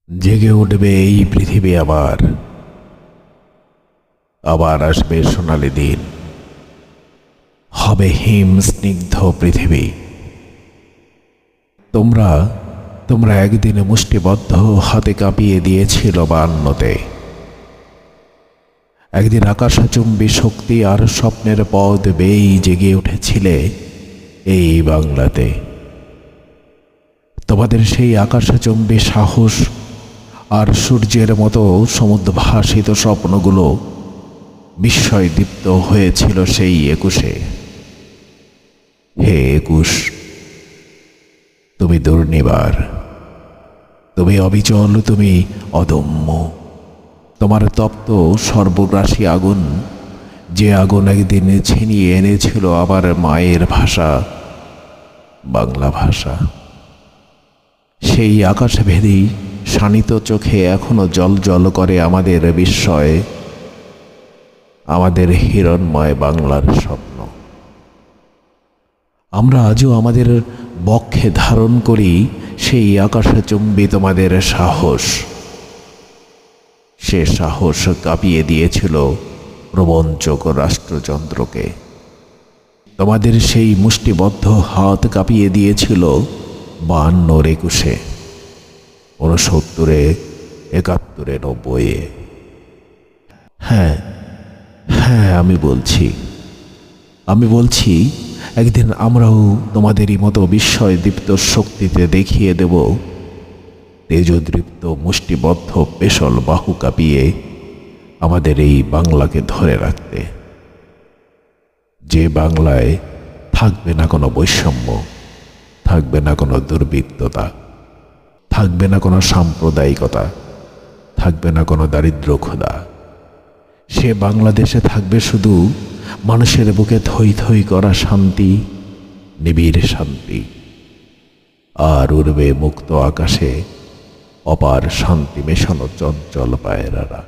জেগে উঠবে এই পৃথিবী আবার, আবার আসবে সোনালি দিন, হবে হিম স্নিগ্ধ পৃথিবী। তোমরা তোমরা একদিনে মুষ্টিবদ্ধ হাতে কাঁপিয়ে দিয়েছিল 52-তে। একদিন আকাশচুম্বী শক্তি আর স্বপ্নের পথ বেয়েই জেগে উঠেছিলে এই বাংলাতে। তোমাদের সেই আকাশচুম্বী সাহস আর সূর্যের মতো সমুদ্রভাসিত স্বপ্নগুলো বিস্ময় দীপ্ত হয়েছিল সেই 21-এ। হে 21, তুমি দুর্নিবার, তুমি অবিচল, তুমি অদম্য। তোমার তপ্ত সর্বগ্রাসী আগুন, যে আগুন একদিন ছিনিয়ে এনেছিল আবার মায়ের ভাষা, বাংলা ভাষা, সেই আকাশভেদী শানিত চোখে এখনো জল জল করে আমাদের বিস্ময়ে, আমাদের হিরণময় বাংলার স্বপ্ন। আমরা আজও আমাদের বক্ষে ধারণ করি সেই আকাশচুম্বী তোমাদের সাহস। সে সাহস কাঁপিয়ে দিয়েছিল প্রবঞ্চক রাষ্ট্রযন্ত্রকে। তোমাদের সেই মুষ্টিবদ্ধ হাত কাঁপিয়ে দিয়েছিল 52-র 21-এ, 69-এ, 71-এ, 90-এ। হ্যাঁ হ্যাঁ, আমি বলছি একদিন আমরাও তোমাদেরই মতো বিস্ময়দীপ্ত শক্তিতে দেখিয়ে দেব তেজদৃপ্ত মুষ্টিবদ্ধ পেশল বাহু কাঁপিয়ে আমাদের এই বাংলাকে ধরে রাখতে। যে বাংলায় থাকবে না কোনো বৈষম্য, থাকবে না কোনো দুর্বৃত্ততা, থাকবে না কোনো সাম্প্রদায়িকতা, থাকবে না কোনো দারিদ্র ক্ষুধা। সে বাংলাদেশে থাকবে শুধু মানুষের বুকে থই থই করা শান্তি, নিবিড় শান্তি। আর উড়বে মুক্ত আকাশে অপার শান্তি মেশানো চঞ্চল পায়রারা।